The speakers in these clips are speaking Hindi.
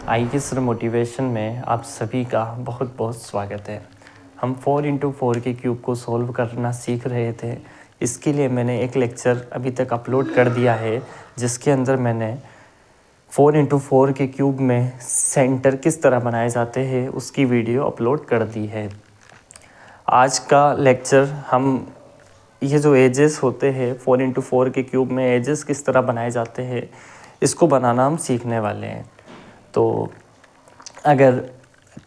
आईएएस मोटिवेशन में आप सभी का बहुत बहुत स्वागत है। हम 4x4 के क्यूब को सॉल्व करना सीख रहे थे। इसके लिए मैंने एक लेक्चर अभी तक अपलोड कर दिया है, जिसके अंदर मैंने 4x4 के क्यूब में सेंटर किस तरह बनाए जाते हैं उसकी वीडियो अपलोड कर दी है। आज का लेक्चर हम ये जो एजेस होते हैं 4x4 के क्यूब में एजेस किस तरह बनाए जाते हैं इसको बनाना हम सीखने वाले हैं। तो अगर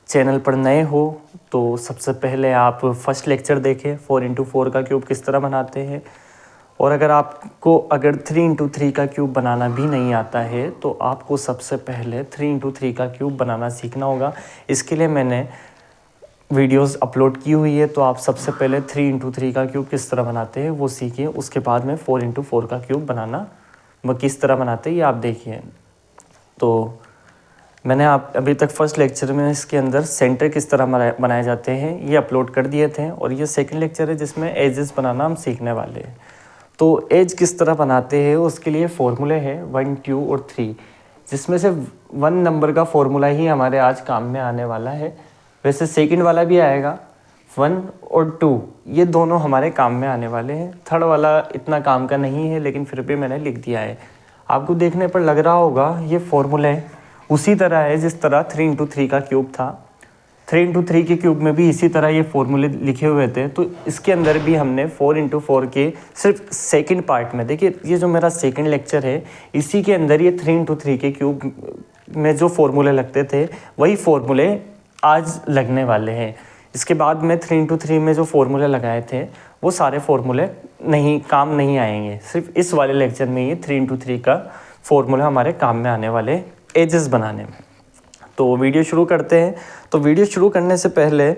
चैनल पर नए हो तो सबसे पहले आप फर्स्ट लेक्चर देखें 4x4 का क्यूब किस तरह बनाते हैं। और अगर 3x3 का क्यूब बनाना भी नहीं आता है तो आपको सबसे पहले 3x3 का क्यूब बनाना सीखना होगा। इसके लिए मैंने वीडियोस अपलोड की हुई है, तो आप सबसे पहले 3x3 का क्यूब किस तरह बनाते हैं वो सीखिए। उसके बाद में 4x4 का क्यूब बनाना वो किस तरह बनाते हैं ये आप देखिए। तो मैंने आप अभी तक फर्स्ट लेक्चर में इसके अंदर सेंटर किस तरह बनाए जाते हैं ये अपलोड कर दिए थे, और ये सेकंड लेक्चर है जिसमें एजेस बनाना हम सीखने वाले हैं। तो एज किस तरह बनाते हैं उसके लिए फ़ॉर्मूले हैं 1, 2 और 3, जिसमें से 1 नंबर का फ़ॉर्मूला ही हमारे आज काम में आने वाला है। वैसे सेकंड वाला भी आएगा, 1 और 2 ये दोनों हमारे काम में आने वाले हैं। थर्ड वाला इतना काम का नहीं है, लेकिन फिर भी मैंने लिख दिया है। आपको देखने पर लग रहा होगा ये फ़ॉर्मूले उसी तरह है जिस तरह 3x3 का क्यूब था। 3x3 के क्यूब में भी इसी तरह ये फॉर्मूले लिखे हुए थे। तो इसके अंदर भी हमने 4x4 के सिर्फ सेकंड पार्ट में, देखिए ये जो मेरा सेकंड लेक्चर है इसी के अंदर ये 3x3 के क्यूब में जो फॉर्मूले लगते थे वही फॉर्मूले आज लगने वाले हैं। इसके बाद में 3x3 में जो फॉर्मूले लगाए थे वो सारे फॉर्मूले काम नहीं आएंगे। सिर्फ इस वाले लेक्चर में ये 3x3 का फॉर्मूला हमारे काम में आने वाले एजेस बनाने में। तो वीडियो शुरू करते हैं। तो वीडियो शुरू करने से पहले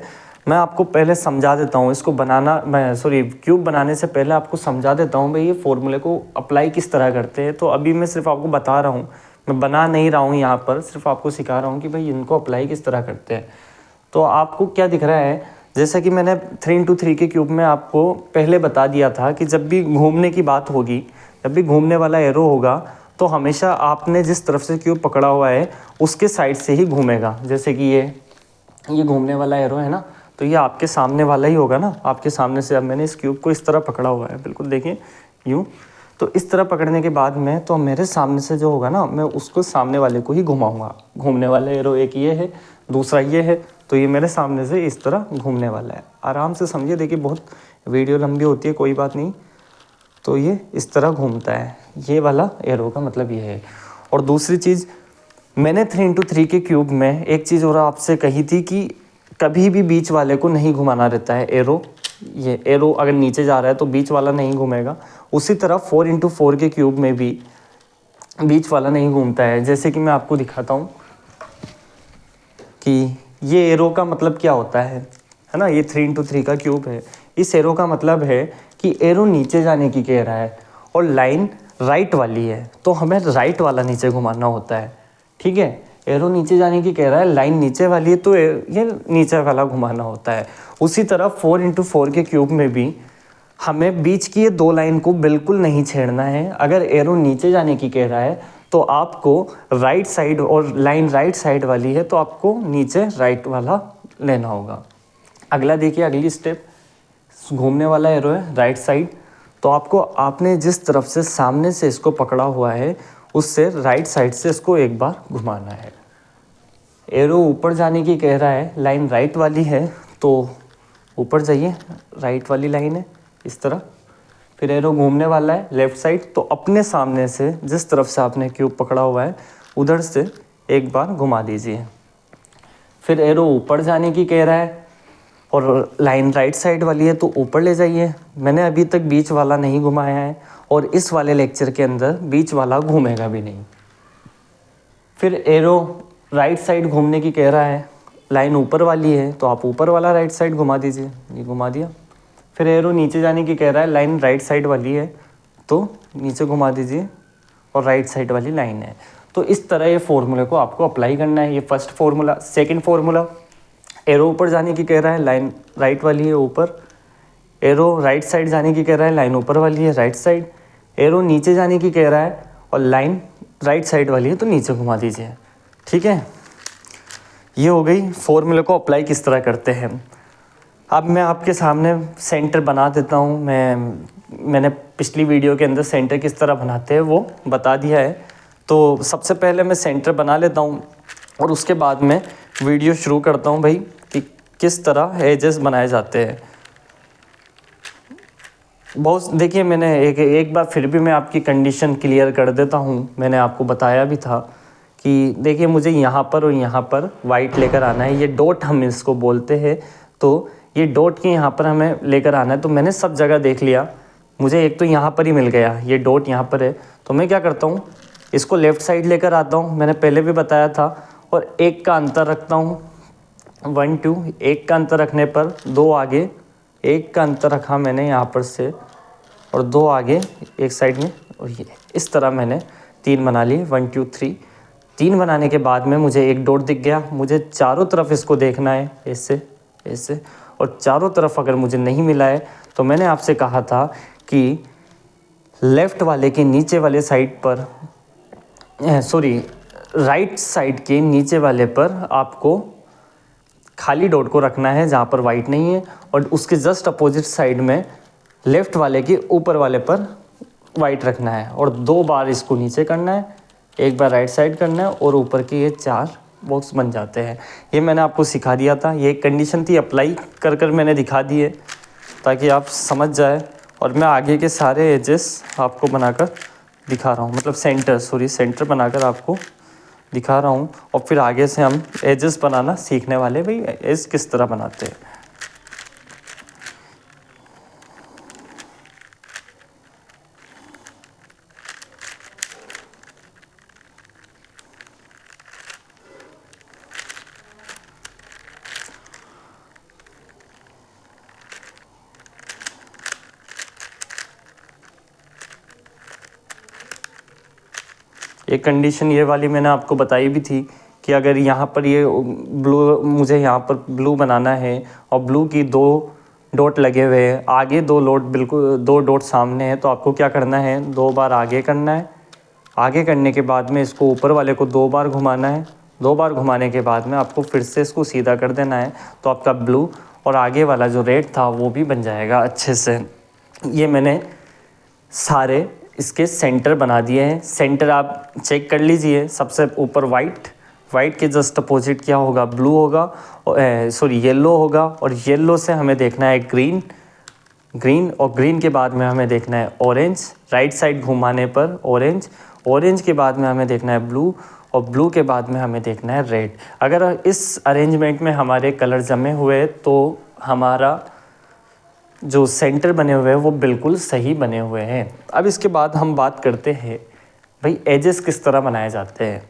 मैं आपको पहले समझा देता हूँ इसको क्यूब बनाने से पहले आपको समझा देता हूँ भाई ये फॉर्मूले को अप्लाई किस तरह करते हैं। तो अभी मैं सिर्फ आपको बता रहा हूँ, मैं बना नहीं रहा हूँ यहाँ पर, सिर्फ आपको सिखा रहा हूँ कि भाई इनको अप्लाई किस तरह करते हैं। तो आपको क्या दिख रहा है, जैसा कि मैंने 3x3 के क्यूब में आपको पहले बता दिया था कि जब भी घूमने की बात होगी, जब भी घूमने वाला एरो होगा तो हमेशा आपने जिस तरफ से क्यूब पकड़ा हुआ है उसके साइड से ही घूमेगा। जैसे कि ये घूमने वाला एरो है ना, तो ये आपके सामने वाला ही होगा ना, आपके सामने से। अब मैंने इस क्यूब को इस तरह पकड़ा हुआ है, बिल्कुल देखिए यूँ। तो इस तरह पकड़ने के बाद में तो मेरे सामने से जो होगा ना, मैं उसको सामने वाले को ही घुमाऊँगा। घूमने वाला एरो एक ये है, दूसरा ये है, तो ये मेरे सामने से इस तरह घूमने वाला है। आराम से समझिए, देखिए बहुत वीडियो लंबी होती है, कोई बात नहीं। तो ये इस तरह घूमता है, ये वाला एरो का मतलब ये है। और दूसरी चीज़ मैंने 3x3 के क्यूब में एक चीज़ और आपसे कही थी कि कभी भी बीच वाले को नहीं घुमाना रहता है एरो। ये एरो अगर नीचे जा रहा है तो बीच वाला नहीं घूमेगा। उसी तरह 4x4 के क्यूब में भी बीच वाला नहीं घूमता है। जैसे कि मैं आपको दिखाता हूँ कि ये एरो का मतलब क्या होता है ना। ये 3x3 का क्यूब है। इस एरो का मतलब है कि एरो नीचे जाने की कह रहा है और लाइन राइट वाली है, तो हमें राइट वाला नीचे घुमाना होता है। ठीक है, एरो नीचे जाने की कह रहा है, लाइन नीचे वाली है, तो ये नीचे वाला घुमाना होता है। उसी तरह 4x4 के क्यूब में भी हमें बीच की ये दो लाइन को बिल्कुल नहीं छेड़ना है। अगर एरो नीचे जाने की कह रहा है तो आपको राइट साइड, और लाइन राइट साइड वाली है तो आपको नीचे राइट वाला लेना होगा। अगला देखिए, अगली स्टेप, घूमने वाला एरो है राइट साइड, तो आपने जिस तरफ से सामने से इसको पकड़ा हुआ है उससे राइट साइड से इसको एक बार घुमाना है। एरो ऊपर जाने की कह रहा है, लाइन राइट वाली है तो ऊपर जाइए, राइट वाली लाइन है इस तरह। फिर एरो घूमने वाला है लेफ़्ट साइड, तो अपने सामने से जिस तरफ से आपने क्यूब पकड़ा हुआ है उधर से एक बार घुमा दीजिए। फिर एरो ऊपर जाने की कह रहा है और लाइन राइट साइड वाली है तो ऊपर ले जाइए। मैंने अभी तक बीच वाला नहीं घुमाया है और इस वाले लेक्चर के अंदर बीच वाला घूमेगा भी नहीं। फिर एरो राइट साइड घूमने की कह रहा है, लाइन ऊपर वाली है तो आप ऊपर वाला राइट साइड घुमा दीजिए, ये घुमा दिया। फिर एरो नीचे जाने की कह रहा है, लाइन राइट साइड वाली है तो नीचे घुमा दीजिए और राइट साइड वाली लाइन है। तो इस तरह ये फॉर्मूले को आपको अप्लाई करना है। ये first formula. Second formula, arrow ऊपर जाने की कह रहा है, लाइन राइट वाली है ऊपर। एरो राइट साइड जाने की कह रहा है, लाइन ऊपर वाली है राइट साइड। एरो नीचे जाने की कह रहा है और लाइन राइट साइड वाली है तो नीचे घुमा दीजिए। ठीक है, ये हो गई फॉर्मूले को अप्लाई किस तरह करते हैं। अब मैं आपके सामने सेंटर बना देता हूँ। मैंने पिछली वीडियो के अंदर सेंटर किस तरह बनाते हैं वो बता दिया है। तो सबसे पहले मैं सेंटर बना लेता हूँ और उसके बाद में वीडियो शुरू करता हूँ भाई कि किस तरह एजेस बनाए जाते हैं। बहुत देखिए, मैंने एक बार फिर भी मैं आपकी कंडीशन क्लियर कर देता हूँ। मैंने आपको बताया भी था कि देखिए मुझे यहाँ पर और यहाँ पर वाइट लेकर आना है। ये डॉट हम इसको बोलते हैं, तो ये डॉट के यहाँ पर हमें लेकर आना है। तो मैंने सब जगह देख लिया, मुझे एक तो यहाँ पर ही मिल गया, ये डॉट यहाँ पर है। तो मैं क्या करता हूँ, इसको लेफ़्ट साइड लेकर आता हूँ, मैंने पहले भी बताया था, और एक का अंतर रखता हूँ 1 2। एक का अंतर रखने पर 2 आगे, एक का अंतर रखा मैंने यहाँ पर से और 2 आगे एक साइड में, और ये इस तरह मैंने 3 बना लिए। 1 2 3। 3 बनाने के बाद में मुझे एक डॉट दिख गया। मुझे चारों तरफ इसको देखना है, ऐसे ऐसे, और चारों तरफ अगर मुझे नहीं मिला है तो मैंने आपसे कहा था कि लेफ़्ट वाले के नीचे वाले साइड पर, राइट साइड के नीचे वाले पर आपको खाली डॉट को रखना है जहाँ पर वाइट नहीं है, और उसके जस्ट अपोजिट साइड में लेफ़्ट वाले के ऊपर वाले पर वाइट रखना है, और 2 बार इसको नीचे करना है, एक बार राइट साइड करना है, और ऊपर के ये 4 बॉक्स बन जाते हैं। ये मैंने आपको सिखा दिया था, ये एक कंडीशन थी, अप्लाई कर मैंने दिखा दी है ताकि आप समझ जाए। और मैं आगे के सारे एजेस आपको बनाकर दिखा रहा हूँ, मतलब सेंटर बनाकर आपको दिखा रहा हूँ। और फिर आगे से हम एजेस बनाना सीखने वाले, भाई एज किस तरह बनाते हैं। एक कंडीशन ये वाली मैंने आपको बताई भी थी कि अगर यहाँ पर ये ब्लू, मुझे यहाँ पर ब्लू बनाना है और ब्लू की 2 डॉट लगे हुए हैं, आगे 2 डॉट बिल्कुल 2 डॉट सामने है, तो आपको क्या करना है, 2 बार आगे करना है। आगे करने के बाद में इसको ऊपर वाले को 2 बार घुमाना है। 2 बार घुमाने के बाद में आपको फिर से इसको सीधा कर देना है, तो आपका ब्लू और आगे वाला जो रेड था वो भी बन जाएगा अच्छे से। ये मैंने सारे इसके सेंटर बना दिए हैं। सेंटर आप चेक कर लीजिए, सबसे ऊपर वाइट के जस्ट अपोजिट क्या होगा, ब्लू होगा, येलो होगा, और येलो से हमें देखना है ग्रीन, और ग्रीन के बाद में हमें देखना है ऑरेंज, राइट साइड घुमाने पर ऑरेंज के बाद में हमें देखना है ब्लू, और ब्लू के बाद में हमें देखना है रेड। अगर इस अरेंजमेंट में हमारे कलर जमे हुए तो हमारा जो सेंटर बने हुए हैं वो बिल्कुल सही बने हुए हैं। अब इसके बाद हम बात करते हैं भाई एजेस किस तरह बनाए जाते हैं।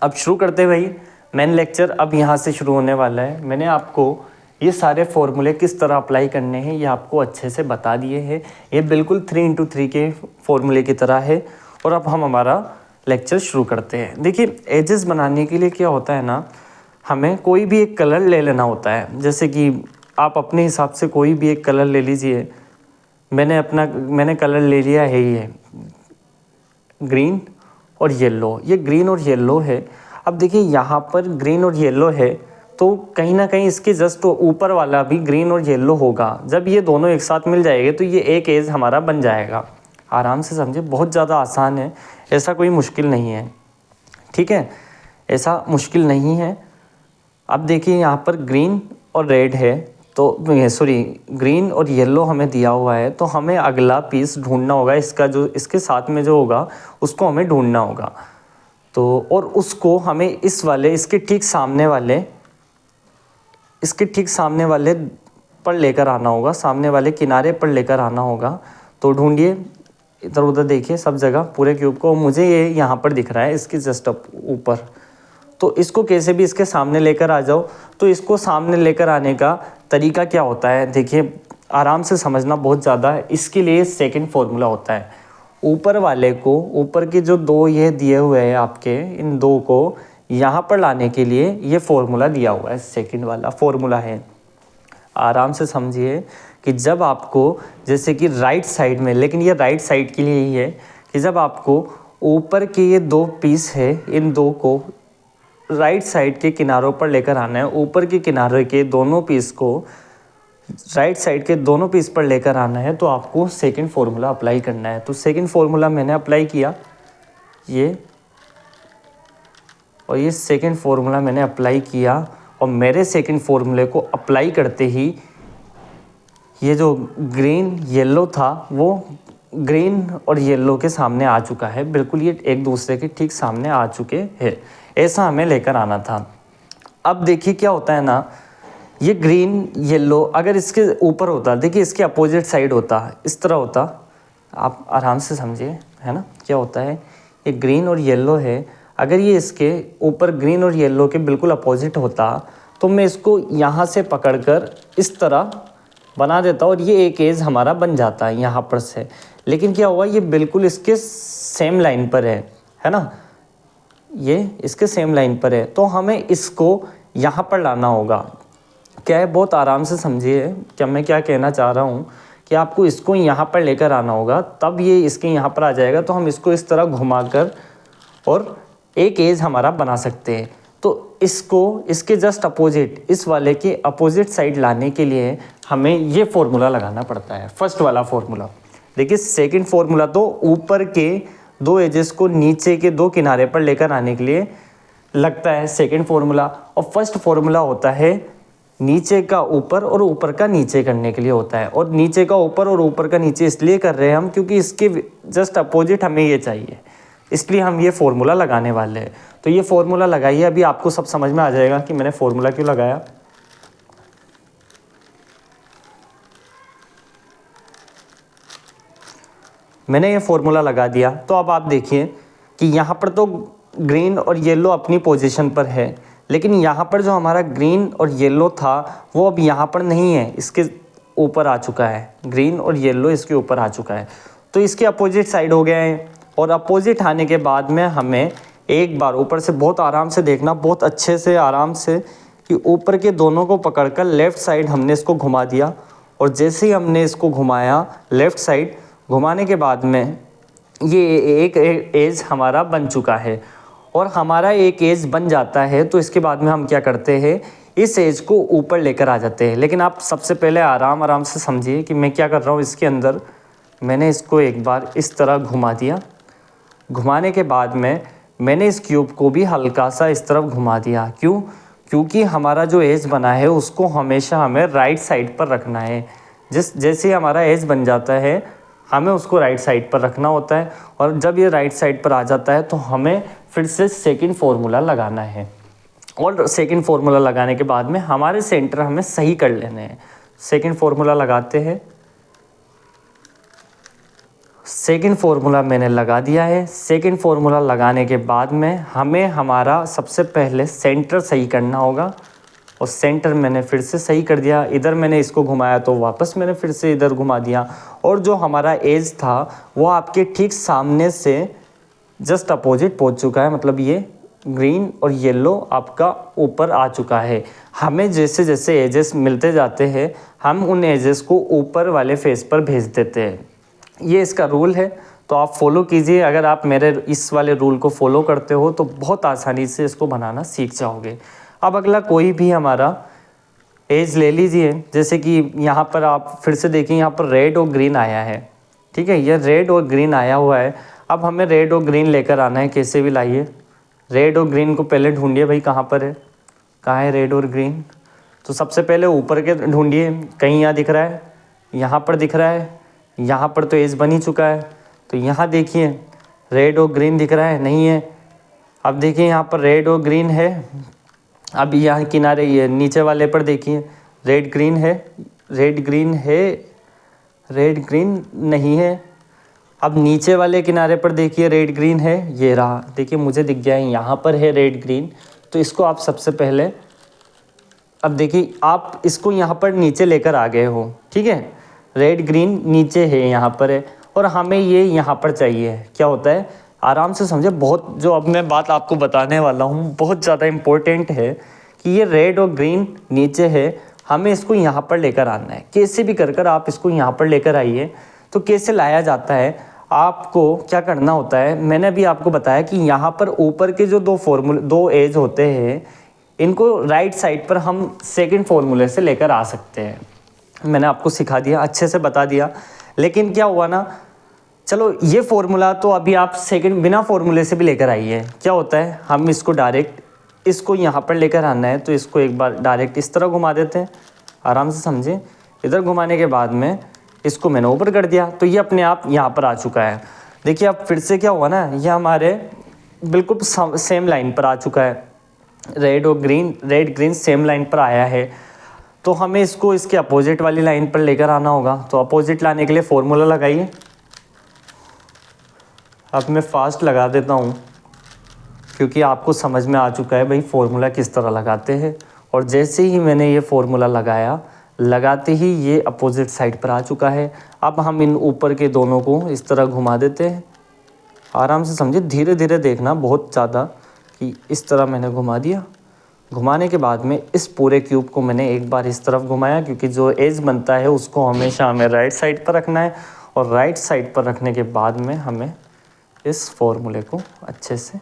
अब शुरू करते हैं भाई, मेन लेक्चर अब यहाँ से शुरू होने वाला है। मैंने आपको ये सारे फॉर्मूले किस तरह अप्लाई करने हैं ये आपको अच्छे से बता दिए हैं। ये बिल्कुल 3x3 के फॉर्मूले की तरह है। और अब हम हमारा लेक्चर शुरू करते हैं। देखिए, एजेस बनाने के लिए क्या होता है ना, हमें कोई भी एक कलर ले लेना होता है। जैसे कि आप अपने हिसाब से कोई भी एक कलर ले लीजिए। मैंने कलर ले लिया है ये ग्रीन और येलो। ये ग्रीन और येलो है। अब देखिए यहाँ पर ग्रीन और येलो है, तो कहीं ना कहीं इसके जस्ट ऊपर वाला भी ग्रीन और येलो होगा। जब ये दोनों एक साथ मिल जाएंगे तो ये एक एज हमारा बन जाएगा। आराम से समझे, बहुत ज़्यादा आसान है, ऐसा कोई मुश्किल नहीं है। ठीक है, ऐसा मुश्किल नहीं है। अब देखिए यहाँ पर ग्रीन और रेड है, तो ग्रीन और येलो हमें दिया हुआ है, तो हमें अगला पीस ढूंढना होगा। इसका जो इसके साथ में जो होगा उसको हमें ढूंढना होगा। तो और उसको हमें इसके ठीक सामने वाले पर लेकर आना होगा, सामने वाले किनारे पर लेकर आना होगा। तो ढूंढिए, इधर उधर देखिए सब जगह पूरे क्यूब को। मुझे ये यहाँ पर दिख रहा है इसके जस्ट ऊपर, तो इसको कैसे भी इसके सामने लेकर आ जाओ। तो इसको सामने लेकर आने का तरीका क्या होता है, देखिए आराम से समझना, बहुत ज़्यादा है। इसके लिए सेकंड फॉर्मूला होता है। ऊपर वाले को, ऊपर के जो 2 ये दिए हुए हैं आपके, इन 2 को यहाँ पर लाने के लिए ये फॉर्मूला दिया हुआ है, सेकंड वाला फॉर्मूला है। आराम से समझिए कि जब आपको, जैसे कि राइट साइड में, लेकिन ये राइट साइड के लिए ही है कि जब आपको ऊपर के ये 2 पीस है, इन 2 को राइट साइड के किनारों पर लेकर आना है। ऊपर के किनारे के दोनों पीस को राइट साइड के दोनों पीस पर लेकर आना है, तो आपको सेकंड फार्मूला अप्लाई करना है। तो सेकंड फार्मूला मैंने अप्लाई किया, ये और ये सेकंड फार्मूला मैंने अप्लाई किया, और मेरे सेकंड फार्मूले को अप्लाई करते ही ये जो ग्रीन येलो था वो ग्रीन और येलो के सामने आ चुका है, बिल्कुल ये एक दूसरे के ठीक सामने आ चुके हैं। ऐसा हमें लेकर आना था। अब देखिए क्या होता है ना, ये ग्रीन येलो अगर इसके ऊपर होता, देखिए इसके अपोजिट साइड होता, इस तरह होता, आप आराम से समझिए, है ना। क्या होता है, ये ग्रीन और येलो है, अगर ये इसके ऊपर ग्रीन और येलो के बिल्कुल अपोजिट होता तो मैं इसको यहाँ से पकड़कर इस तरह बना देता और ये एक एज हमारा बन जाता है यहाँ पर से। लेकिन क्या हुआ, ये बिल्कुल इसके सेम लाइन पर है ना, ये इसके सेम लाइन पर है, तो हमें इसको यहाँ पर लाना होगा। क्या है, बहुत आराम से समझिए क्या मैं क्या कहना चाह रहा हूँ, कि आपको इसको यहाँ पर लेकर आना होगा, तब ये इसके यहाँ पर आ जाएगा। तो हम इसको इस तरह घुमाकर और एक एज हमारा बना सकते हैं। तो इसको इसके जस्ट अपोजिट, इस वाले के अपोजिट साइड लाने के लिए हमें ये फॉर्मूला लगाना पड़ता है, फर्स्ट वाला फॉर्मूला। देखिए सेकंड फॉर्मूला तो ऊपर के दो एजेस को नीचे के दो किनारे पर लेकर आने के लिए लगता है सेकंड फॉर्मूला, और फर्स्ट फॉर्मूला होता है नीचे का ऊपर और ऊपर का नीचे करने के लिए होता है। और नीचे का ऊपर और ऊपर का नीचे इसलिए कर रहे हैं हम, क्योंकि इसके जस्ट अपोजिट हमें ये चाहिए, इसलिए हम ये फॉर्मूला लगाने वाले हैं। तो ये फॉर्मूला लगाइए, अभी आपको सब समझ में आ जाएगा कि मैंने फॉर्मूला क्यों लगाया। मैंने ये फॉर्मूला लगा दिया, तो अब आप देखिए कि यहाँ पर तो ग्रीन और येलो अपनी पोजीशन पर है, लेकिन यहाँ पर जो हमारा ग्रीन और येलो था वो अब यहाँ पर नहीं है, इसके ऊपर आ चुका है। ग्रीन और येलो इसके ऊपर आ चुका है, तो इसके अपोजिट साइड हो गया है। और अपोजिट आने के बाद में हमें एक बार ऊपर से बहुत आराम से देखना, बहुत अच्छे से आराम से, कि ऊपर के दोनों को पकड़कर लेफ़्ट साइड हमने इसको घुमा दिया। और जैसे ही हमने इसको घुमाया लेफ़्ट साइड, घुमाने के बाद में ये एक एज हमारा बन चुका है। और हमारा एक एज बन जाता है तो इसके बाद में हम क्या करते हैं, इस एज को ऊपर लेकर आ जाते हैं। लेकिन आप सबसे पहले आराम से समझिए कि मैं क्या कर रहा हूँ। इसके अंदर मैंने इसको एक बार इस तरह घुमा दिया, घुमाने के बाद में मैंने इस क्यूब को भी हल्का सा इस तरफ घुमा दिया। क्यों? क्योंकि हमारा जो एज बना है उसको हमेशा हमें राइट साइड पर रखना है। जैसे ही हमारा एज बन जाता है हमें उसको राइट साइड पर रखना होता है, और जब ये राइट साइड पर आ जाता है तो हमें फिर से सेकंड फार्मूला लगाना है। और सेकंड फार्मूला लगाने के बाद में हमारे सेंटर हमें सही कर लेने हैं। सेकंड फार्मूला लगाते हैं, सेकंड फार्मूला मैंने लगा दिया है। सेकंड फार्मूला लगाने के बाद में हमें हमारा सबसे पहले सेंटर सही करना होगा, और सेंटर मैंने फिर से सही कर दिया। इधर मैंने इसको घुमाया तो वापस मैंने फिर से इधर घुमा दिया, और जो हमारा एज था वो आपके ठीक सामने से जस्ट अपोजिट पहुंच चुका है। मतलब ये ग्रीन और येलो आपका ऊपर आ चुका है। हमें जैसे जैसे एजेस मिलते जाते हैं हम उन एजेस को ऊपर वाले फेस पर भेज देते हैं। ये इसका रूल है, तो आप फॉलो कीजिए। अगर आप मेरे इस वाले रूल को फॉलो करते हो तो बहुत आसानी से इसको बनाना सीख जाओगे। अब अगला कोई भी हमारा एज ले लीजिए, जैसे कि यहाँ पर आप फिर से देखिए, यहाँ पर रेड और ग्रीन आया है, ठीक है, ये रेड और ग्रीन आया हुआ है। अब हमें रेड और ग्रीन लेकर आना है, कैसे भी लाइए। रेड और ग्रीन को पहले ढूंढिए भाई, कहाँ पर है, कहाँ है रेड और ग्रीन। तो सबसे पहले ऊपर के ढूंढिए, कहीं यहाँ दिख रहा है, यहाँ पर दिख रहा है, यहाँ पर तो एज बन ही चुका है। तो यहाँ देखिए रेड और ग्रीन दिख रहा है, नहीं है। अब देखिए यहाँ पर रेड और ग्रीन है। अब यहाँ किनारे ये नीचे वाले पर देखिए रेड ग्रीन है, रेड ग्रीन है, रेड ग्रीन नहीं है। अब नीचे वाले किनारे पर देखिए रेड ग्रीन है, ये रहा, देखिए मुझे दिख गया है यहाँ पर है रेड ग्रीन। तो इसको आप सबसे पहले, अब देखिए आप इसको यहाँ पर नीचे लेकर आ गए हो, ठीक है, रेड ग्रीन नीचे है, यहाँ पर है, और हमें ये यहाँ पर चाहिए। क्या होता है, आराम से समझे, बहुत जो अब मैं बात आपको बताने वाला हूँ बहुत ज़्यादा इम्पोर्टेंट है, कि ये रेड और ग्रीन नीचे है, हमें इसको यहाँ पर लेकर आना है। कैसे भी कर कर आप इसको यहाँ पर लेकर आइए। तो कैसे लाया जाता है, आपको क्या करना होता है, मैंने अभी आपको बताया कि यहाँ पर ऊपर के जो दो एज होते हैं, इनको राइट साइड पर हम सेकंड फॉर्मूले से लेकर आ सकते हैं। मैंने आपको सिखा दिया, अच्छे से बता दिया। लेकिन क्या हुआ ना, चलो ये फॉर्मूला तो अभी आप सेकंड बिना फॉर्मूले से भी लेकर आइए। क्या होता है, हम इसको डायरेक्ट इसको यहाँ पर लेकर आना है तो इसको एक बार डायरेक्ट इस तरह घुमा देते हैं, आराम से समझें। इधर घुमाने के बाद में इसको मैंने ऊपर कर दिया तो ये अपने आप यहाँ पर आ चुका है। देखिए अब फिर से क्या हुआ ना, ये हमारे बिल्कुल सेम लाइन पर आ चुका है। रेड ग्रीन सेम लाइन पर आया है, तो हमें इसको इसके अपोजिट वाली लाइन पर लेकर आना होगा। तो अपोजिट लाने के लिए फॉर्मूला लगाइए। अब मैं फास्ट लगा देता हूँ क्योंकि आपको समझ में आ चुका है भाई फॉर्मूला किस तरह लगाते हैं। और जैसे ही मैंने ये फॉर्मूला लगाया, लगाते ही ये अपोजिट साइड पर आ चुका है। अब हम इन ऊपर के दोनों को इस तरह घुमा देते हैं, आराम से समझिए, धीरे धीरे देखना बहुत ज़्यादा, कि इस तरह मैंने घुमा दिया। घुमाने के बाद में इस पूरे क्यूब को मैंने एक बार इस तरफ घुमाया, क्योंकि जो एज बनता है उसको हमेशा हमें राइट साइड पर रखना है। और राइट साइड पर रखने के बाद में हमें इस फॉर्मूले को अच्छे से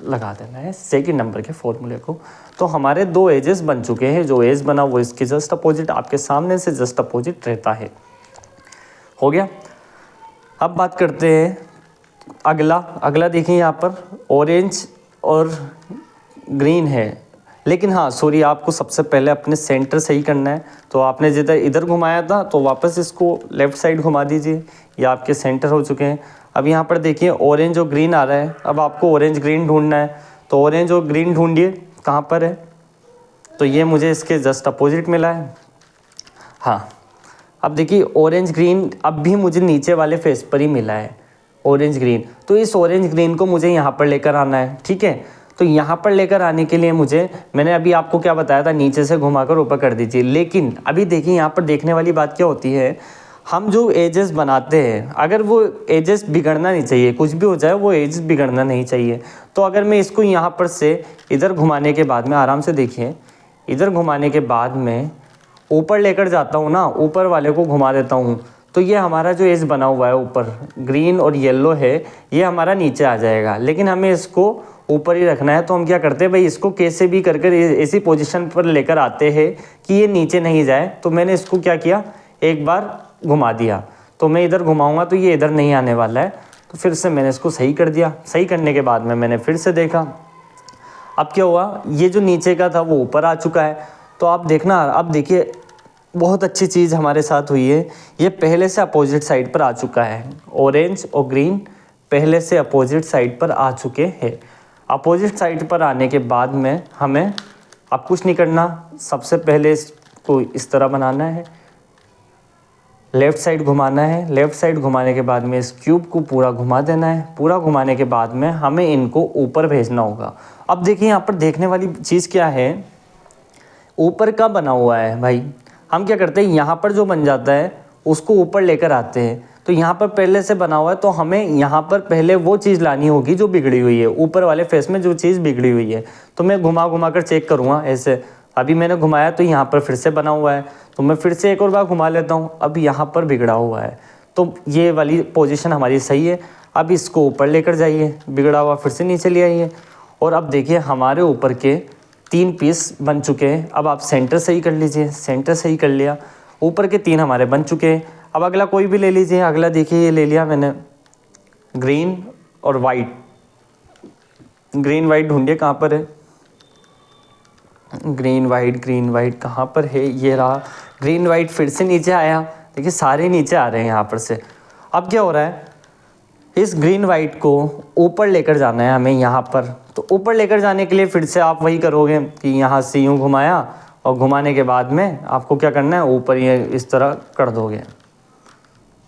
लगा देना है, सेकंड नंबर के फॉर्मूले को। तो हमारे दो एजेस बन चुके हैं। जो एज बना वो इसके जस्ट अपोजिट, आपके सामने से जस्ट अपोजिट रहता है। हो गया। अब बात करते हैं अगला देखिए, यहाँ पर ऑरेंज और ग्रीन है। लेकिन हाँ सॉरी, आपको सबसे पहले अपने सेंटर सही करना है। तो आपने जिधर इधर घुमाया था तो वापस इसको लेफ़्ट साइड घुमा दीजिए, ये आपके सेंटर हो चुके हैं। अब यहाँ पर देखिए ऑरेंज और ग्रीन आ रहा है। अब आपको ऑरेंज ग्रीन ढूंढना है, तो ऑरेंज और ग्रीन ढूंढिए कहाँ पर है। तो ये मुझे इसके जस्ट अपोजिट मिला है। हाँ, अब देखिए ऑरेंज ग्रीन अब भी मुझे नीचे वाले फेस पर ही मिला है, ऑरेंज ग्रीन। तो इस ऑरेंज ग्रीन को मुझे यहाँ पर लेकर आना है, ठीक है। तो यहाँ पर लेकर आने के लिए मैंने अभी आपको क्या बताया था, नीचे से घुमाकर ऊपर कर दीजिए। लेकिन अभी देखिए यहाँ पर देखने वाली बात क्या होती है, हम जो एजेस बनाते हैं, अगर वो एजेस बिगड़ना नहीं चाहिए, कुछ भी हो जाए वो एजेस बिगड़ना नहीं चाहिए। तो अगर मैं इसको यहाँ पर से इधर घुमाने के बाद में, आराम से देखिए, इधर घुमाने के बाद में ऊपर लेकर जाता हूँ ना, ऊपर वाले को घुमा देता हूँ, तो ये हमारा जो एज बना हुआ है ऊपर ग्रीन और येलो है, ये हमारा नीचे आ जाएगा। लेकिन हमें इसको ऊपर ही रखना है। तो हम क्या करते हैं भाई, इसको कैसे भी करके ऐसी पोजीशन पर लेकर आते हैं कि ये नीचे नहीं जाए। तो मैंने इसको क्या किया, एक बार घुमा दिया। तो मैं इधर घुमाऊंगा तो ये इधर नहीं आने वाला है। तो फिर से मैंने इसको सही कर दिया। सही करने के बाद में मैंने फिर से देखा, अब क्या हुआ, ये जो नीचे का था वो ऊपर आ चुका है। तो आप देखना, अब देखिए बहुत अच्छी चीज़ हमारे साथ हुई है, ये पहले से अपोजिट साइड पर आ चुका है। ऑरेंज और ग्रीन पहले से अपोजिट साइड पर आ चुके हैं। अपोजिट साइड पर आने के बाद में हमें अब कुछ नहीं करना, सबसे पहले इसको इस तरह बनाना है, लेफ़्ट साइड घुमाना है। लेफ़्ट साइड घुमाने के बाद में इस क्यूब को पूरा घुमा देना है। पूरा घुमाने के बाद में हमें इनको ऊपर भेजना होगा। अब देखिए यहाँ पर देखने वाली चीज़ क्या है, ऊपर का बना हुआ है भाई, हम क्या करते हैं, यहाँ पर जो बन जाता है उसको ऊपर लेकर आते हैं। तो यहाँ पर पहले से बना हुआ है, तो हमें यहाँ पर पहले वो चीज़ लानी होगी जो बिगड़ी हुई है, ऊपर वाले फेस में जो चीज़ बिगड़ी हुई है। तो मैं घुमा कर चेक करूँगा ऐसे। अभी मैंने घुमाया तो यहाँ पर फिर से बना हुआ है, तो मैं फिर से एक और बार घुमा लेता हूँ। अब यहाँ पर बिगड़ा हुआ है, तो ये वाली पोजीशन हमारी सही है। अब इसको ऊपर लेकर जाइए, बिगड़ा हुआ फिर से नीचे ले आइए। और अब देखिए हमारे ऊपर के 3 पीस बन चुके हैं। अब आप सेंटर सही कर लीजिए, सेंटर सही कर लिया, ऊपर के 3 हमारे बन चुके हैं। अब अगला कोई भी ले लीजिए। अगला देखिए ये ले लिया मैंने, ग्रीन और वाइट। ग्रीन वाइट ढूंढिए कहाँ पर है, ग्रीन वाइट कहाँ पर है, ये रहा। ग्रीन वाइट फिर से नीचे आया, देखिए सारे नीचे आ रहे हैं यहाँ पर से। अब क्या हो रहा है, इस ग्रीन वाइट को ऊपर लेकर जाना है हमें यहाँ पर। तो ऊपर लेकर जाने के लिए फिर से आप वही करोगे कि यहाँ से यूँ घुमाया, और घुमाने के बाद में आपको क्या करना है, ऊपर ये इस तरह कर दोगे,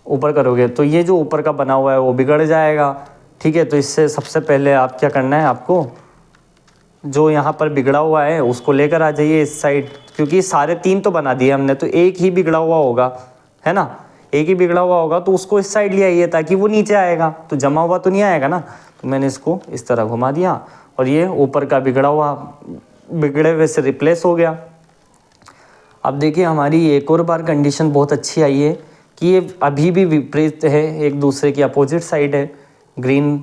ऊपर करोगे तो ये जो ऊपर का बना हुआ है वो बिगड़ जाएगा, ठीक है। तो इससे सबसे पहले आप क्या करना है, आपको जो यहाँ पर बिगड़ा हुआ है उसको लेकर आ जाइए इस साइड, क्योंकि सारे 3 तो बना दिए हमने, तो एक ही बिगड़ा हुआ होगा, है ना, एक ही बिगड़ा हुआ होगा। तो उसको इस साइड ले आइए ताकि वो नीचे आएगा, तो जमा हुआ तो नहीं आएगा ना। तो मैंने इसको इस तरह घुमा दिया और ये ऊपर का बिगड़ा हुआ बिगड़े हुए से रिप्लेस हो गया। अब देखिए हमारी एक और बार कंडीशन बहुत अच्छी आई है कि ये अभी भी विपरीत है, एक दूसरे की अपोजिट साइड है, ग्रीन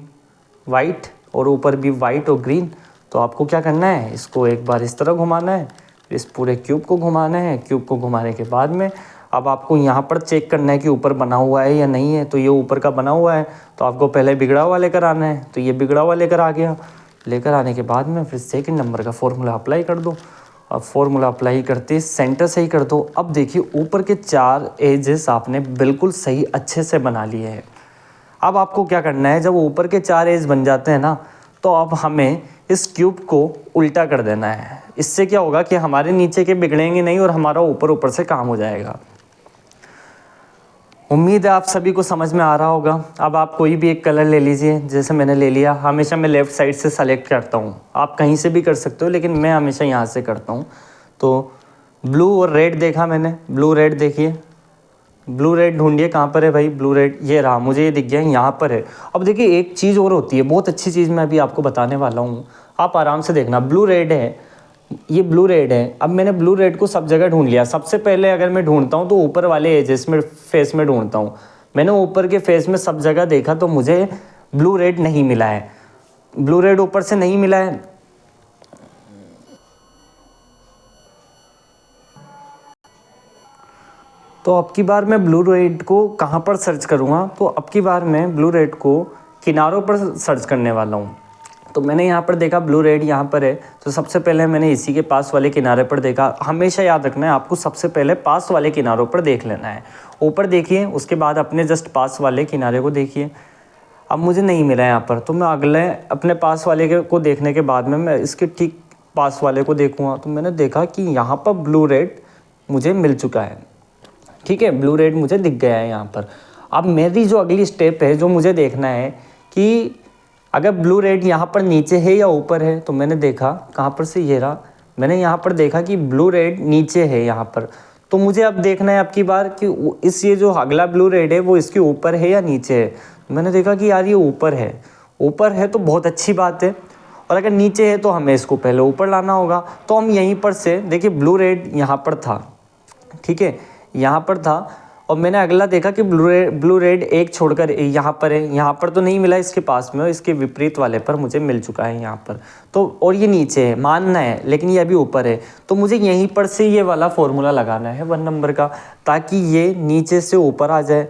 वाइट और ऊपर भी वाइट और ग्रीन। तो आपको क्या करना है, इसको एक बार इस तरह घुमाना है, इस पूरे क्यूब को घुमाना है। क्यूब को घुमाने के बाद में अब आपको यहाँ पर चेक करना है कि ऊपर बना हुआ है या नहीं है। तो ये ऊपर का बना हुआ है, तो आपको पहले बिगड़ा हुआ लेकर आना है। तो ये बिगड़ा हुआ लेकर आ गया। लेकर आने के बाद में फिर सेकंड नंबर का फॉर्मूला अप्लाई कर दो। अब फॉर्मूला अप्लाई करते सेंटर सही कर दो। अब देखिए ऊपर के 4 एजेस आपने बिल्कुल सही अच्छे से बना लिए हैं। अब आपको क्या करना है, जब ऊपर के 4 एज बन जाते हैं ना, तो अब हमें इस क्यूब को उल्टा कर देना है। इससे क्या होगा कि हमारे नीचे के बिगड़ेंगे नहीं और हमारा ऊपर ऊपर से काम हो जाएगा। उम्मीद है आप सभी को समझ में आ रहा होगा। अब आप कोई भी एक कलर ले लीजिए, जैसे मैंने ले लिया। हमेशा मैं लेफ़्ट साइड से सेलेक्ट करता हूँ, आप कहीं से भी कर सकते हो, लेकिन मैं हमेशा यहाँ से करता हूँ। तो ब्लू और रेड देखा मैंने, ब्लू रेड देखिए, ब्लू रेड ढूंढिए कहाँ पर है भाई, ब्लू रेड ये रहा, मुझे ये दिख गया यहाँ पर है। अब देखिए एक चीज़ और होती है, बहुत अच्छी चीज़ मैं अभी आपको बताने वाला हूँ, आप आराम से देखना। ब्लू रेड है, ये ब्लू रेड है। अब मैंने ब्लू रेड को सब जगह ढूंढ लिया। सबसे पहले अगर मैं ढूंढता हूँ तो ऊपर वाले एजेस में, फेस में ढूंढता हूँ। मैंने ऊपर के फेस में सब जगह देखा तो मुझे ब्लू रेड नहीं मिला है, ब्लू रेड ऊपर से नहीं मिला है। तो अब की बार मैं ब्लू रेड को कहाँ पर सर्च करूँगा, तो अब की बार मैं ब्लू रेड को किनारों पर सर्च करने वाला हूँ। तो मैंने यहाँ पर देखा ब्लू रेड यहाँ पर है, तो सबसे पहले मैंने इसी के पास वाले किनारे पर देखा। हमेशा याद रखना है आपको, सबसे पहले पास वाले किनारों पर देख लेना है। ऊपर देखिए, उसके बाद अपने जस्ट पास वाले किनारे को देखिए। अब मुझे नहीं मिला यहाँ पर, तो मैं अगले अपने पास वाले को देखने के बाद में मैं इसके ठीक पास वाले को देखूँगा। तो मैंने देखा कि यहाँ पर ब्लू रेड मुझे मिल चुका है। ठीक है, ब्लू रेड मुझे दिख गया है यहाँ पर। अब मेरी जो अगली स्टेप है, जो मुझे देखना है कि अगर ब्लू रेड यहाँ पर नीचे है या ऊपर है। तो मैंने देखा कहाँ पर से, ये रहा, मैंने यहाँ पर देखा कि ब्लू रेड नीचे है यहाँ पर। तो मुझे अब देखना है अब की बार कि इस ये जो अगला ब्लू रेड है वो इसके ऊपर है या नीचे है। मैंने देखा कि यार ये ऊपर है, ऊपर है तो बहुत अच्छी बात है। और अगर नीचे है तो हमें इसको पहले ऊपर लाना होगा। तो हम यहीं पर से देखिए, ब्लू रेड यहाँ पर था, ठीक है, यहाँ पर था। और मैंने अगला देखा कि ब्लू रेड एक छोड़कर यहाँ पर है। यहाँ पर तो नहीं मिला इसके पास में, और इसके विपरीत वाले पर मुझे मिल चुका है यहाँ पर। तो और ये नीचे है, मानना है, लेकिन ये अभी ऊपर है। तो मुझे यहीं पर से ये वाला फॉर्मूला लगाना है 1 नंबर का, ताकि ये नीचे से ऊपर आ जाए,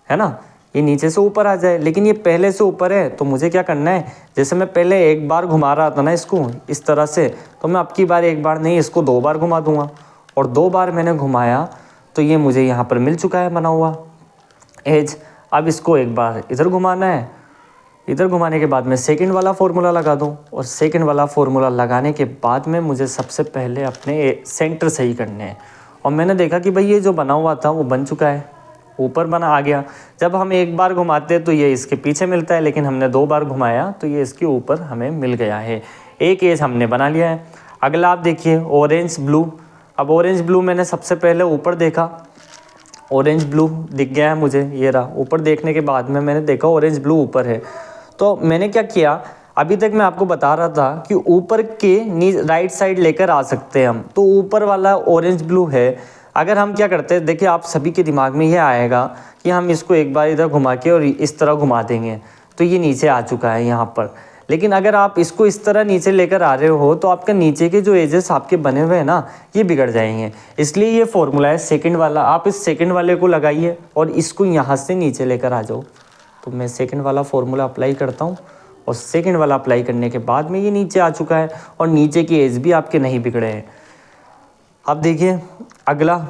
है ना, ये नीचे से ऊपर आ जाए। लेकिन ये पहले से ऊपर है, तो मुझे क्या करना है, जैसे मैं पहले एक बार घुमा रहा था ना इसको इस तरह से, तो मैं अब की बार एक बार नहीं, इसको 2 बार घुमा दूंगा। और 2 बार मैंने घुमाया तो ये मुझे यहाँ पर मिल चुका है बना हुआ एज। अब इसको एक बार इधर घुमाना है, इधर घुमाने के बाद में सेकंड वाला फॉर्मूला लगा दूँ। और सेकंड वाला फॉर्मूला लगाने के बाद में मुझे सबसे पहले अपने सेंटर सही करने हैं। और मैंने देखा कि भाई ये जो बना हुआ था वो बन चुका है, ऊपर बना आ गया। जब हम एक बार घुमाते हैं तो ये इसके पीछे मिलता है, लेकिन हमने 2 बार घुमाया तो ये इसके ऊपर हमें मिल गया है। एक एज हमने बना लिया है। अगला आप देखिए ऑरेंज ब्लू। अब ऑरेंज ब्लू मैंने सबसे पहले ऊपर देखा, ऑरेंज ब्लू दिख गया है मुझे, ये रहा। ऊपर देखने के बाद में मैंने देखा ऑरेंज ब्लू ऊपर है। तो मैंने क्या किया, अभी तक मैं आपको बता रहा था कि ऊपर के राइट साइड लेकर आ सकते हैं हम। तो ऊपर वाला ऑरेंज ब्लू है, अगर हम क्या करते हैं, देखिए आप सभी के दिमाग में ये आएगा कि हम इसको एक बार इधर घुमा के और इस तरह घुमा देंगे तो ये नीचे आ चुका है यहाँ पर। लेकिन अगर आप इसको इस तरह नीचे लेकर आ रहे हो तो आपके नीचे के जो एजेस आपके बने हुए हैं ना, ये बिगड़ जाएंगे। इसलिए ये फॉर्मूला है सेकंड वाला, आप इस सेकंड वाले को लगाइए और इसको यहाँ से नीचे लेकर आ जाओ। तो मैं सेकंड वाला फॉर्मूला अप्लाई करता हूँ, और सेकंड वाला अप्लाई करने के बाद में ये नीचे आ चुका है और नीचे की एज भी आपके नहीं बिगड़े हैं। अब देखिए अगला,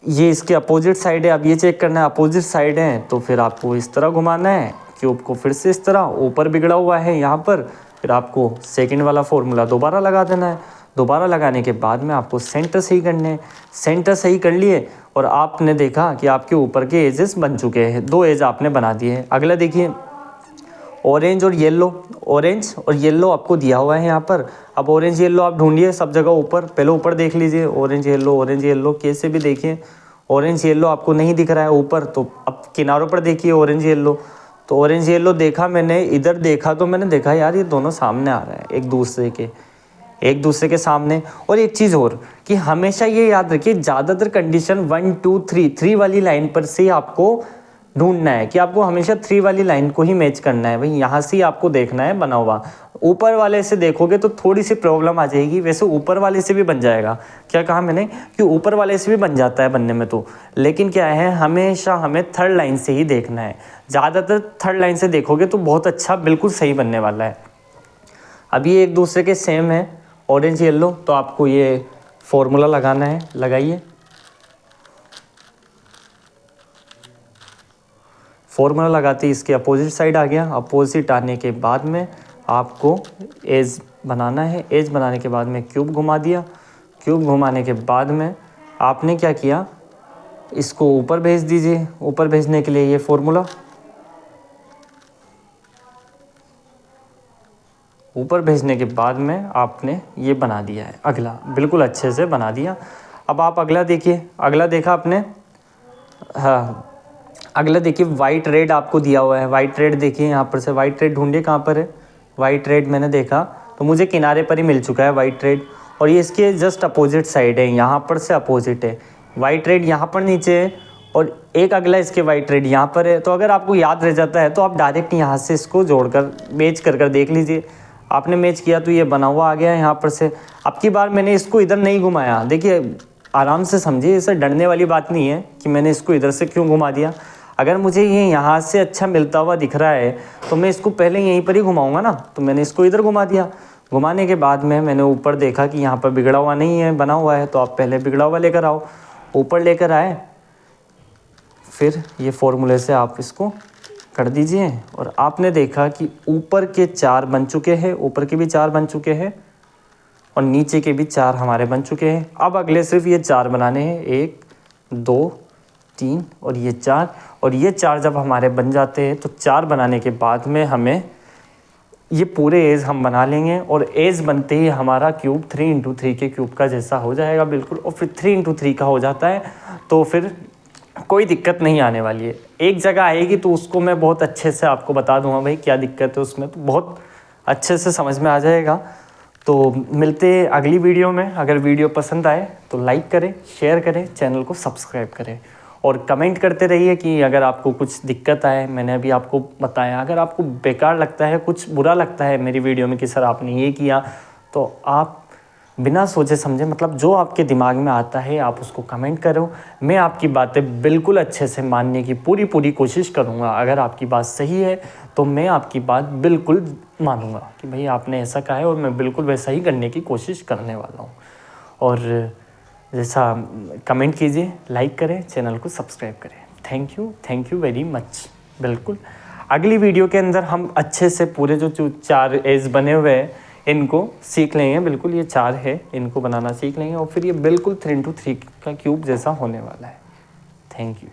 ये इसके अपोजिट साइड है। अब ये चेक करना है अपोजिट साइड है, तो फिर आपको इस तरह घुमाना है क्यूब को, फिर से इस तरह ऊपर बिगड़ा हुआ है यहाँ पर। फिर आपको सेकंड वाला फॉर्मूला दोबारा लगा देना है। दोबारा लगाने के बाद में आपको सेंटर सही करने हैं। सेंटर सही कर लिए और आपने देखा कि आपके ऊपर के एजेस बन चुके हैं, 2 एज आपने बना दिए हैं। अगला देखिए ऑरेंज और येलो, ऑरेंज और येलो आपको दिया हुआ है यहाँ पर। अब ऑरेंज येलो आप ढूंढिए सब जगह ऊपर, पहले ऊपर देख लीजिए ऑरेंज येलो कैसे भी देखिए। ऑरेंज येलो आपको नहीं दिख रहा है ऊपर, तो अब किनारों पर देखिए ऑरेंज येलो। तो ऑरेंज येलो देखा मैंने, इधर देखा तो मैंने देखा यार ये दोनों सामने आ रहा है एक दूसरे के, एक दूसरे के सामने। और एक चीज़ और कि हमेशा ये याद रखिए, ज़्यादातर कंडीशन 1 2 3 वाली लाइन पर से आपको ढूंढना है कि आपको हमेशा 3 वाली लाइन को ही मैच करना है भाई, यहाँ से ही आपको देखना है बना हुआ। ऊपर वाले से देखोगे तो थोड़ी सी प्रॉब्लम आ जाएगी, वैसे ऊपर वाले से भी बन जाएगा। क्या कहा मैंने कि ऊपर वाले से भी बन जाता है बनने में तो, लेकिन क्या है हमेशा हमें थर्ड लाइन से ही देखना है। ज़्यादातर थर्ड लाइन से देखोगे तो बहुत अच्छा बिल्कुल सही बनने वाला है। अब ये एक दूसरे के सेम है, ऑरेंज येलो, तो आपको ये फॉर्मूला लगाना है, लगाइए। फॉर्मूला लगाते ही इसके अपोजिट साइड आ गया। अपोजिट आने के बाद में आपको एज बनाना है। एज बनाने के बाद में क्यूब घुमा दिया। क्यूब घुमाने के बाद में आपने क्या किया, इसको ऊपर भेज दीजिए। ऊपर भेजने के लिए ये फॉर्मूला, ऊपर भेजने के बाद में आपने ये बना दिया है अगला, बिल्कुल अच्छे से बना दिया। अब आप अगला देखिए, अगला देखा आपने, हाँ अगला देखिए वाइट रेड आपको दिया हुआ है। वाइट रेड देखिए यहाँ पर से, वाइट रेड ढूंढिए कहाँ पर है। वाइट रेड मैंने देखा तो मुझे किनारे पर ही मिल चुका है वाइट रेड, और ये इसके जस्ट अपोजिट साइड है, यहाँ पर से अपोजिट है। वाइट रेड यहाँ पर नीचे है और एक अगला इसके वाइट रेड यहाँ पर है। तो अगर आपको याद रह जाता है तो आप डायरेक्ट यहाँ से इसको जोड़कर मैच कर देख लीजिए। आपने मैच किया तो ये बना हुआ आ गया है यहाँ पर से। अब की बार मैंने इसको इधर नहीं घुमाया, देखिए आराम से समझिए, इसे डरने वाली बात नहीं है कि मैंने इसको इधर से क्यों घुमा दिया। अगर मुझे ये यहाँ से अच्छा मिलता हुआ दिख रहा है तो मैं इसको पहले यहीं पर ही घुमाऊंगा ना, तो मैंने इसको इधर घुमा दिया। घुमाने के बाद में मैंने ऊपर देखा कि यहाँ पर बिगड़ा हुआ नहीं है, बना हुआ है, तो आप पहले बिगड़ा हुआ लेकर आओ। ऊपर लेकर आए, फिर ये फॉर्मूले से आप इसको कर दीजिए और आपने देखा कि ऊपर के 4 बन चुके हैं, ऊपर के भी 4 बन चुके हैं और नीचे के भी 4 हमारे बन चुके हैं। अब अगले सिर्फ ये 4 बनाने हैं, 1 2 3 और ये 4। और ये 4 जब हमारे बन जाते हैं तो 4 बनाने के बाद में हमें ये पूरे एज हम बना लेंगे और एज बनते ही हमारा क्यूब 3x3 के क्यूब का जैसा हो जाएगा बिल्कुल। और फिर 3x3 का हो जाता है तो फिर कोई दिक्कत नहीं आने वाली है। एक जगह आएगी तो उसको मैं बहुत अच्छे से आपको बता दूंगा भाई क्या दिक्कत है उसमें, तो बहुत अच्छे से समझ में आ जाएगा। तो मिलते हैं अगली वीडियो में। अगर वीडियो पसंद आए तो लाइक करें, शेयर करें, चैनल को सब्सक्राइब करें और कमेंट करते रहिए कि अगर आपको कुछ दिक्कत आए। मैंने अभी आपको बताया, अगर आपको बेकार लगता है, कुछ बुरा लगता है मेरी वीडियो में कि सर आपने ये किया, तो आप बिना सोचे समझे, मतलब जो आपके दिमाग में आता है आप उसको कमेंट करो। मैं आपकी बातें बिल्कुल अच्छे से मानने की पूरी कोशिश करूँगा। अगर आपकी बात सही है तो मैं आपकी बात बिल्कुल मानूँगा कि भाई आपने ऐसा कहा है और मैं बिल्कुल वैसा ही करने की कोशिश करने वाला हूँ। और जैसा कमेंट कीजिए, लाइक करें, चैनल को सब्सक्राइब करें। Thank you very much. बिल्कुल अगली वीडियो के अंदर हम अच्छे से पूरे जो 4 एज बने हुए हैं इनको सीख लेंगे। बिल्कुल ये 4 है, इनको बनाना सीख लेंगे और फिर ये बिल्कुल 3x3 का क्यूब जैसा होने वाला है। Thank you.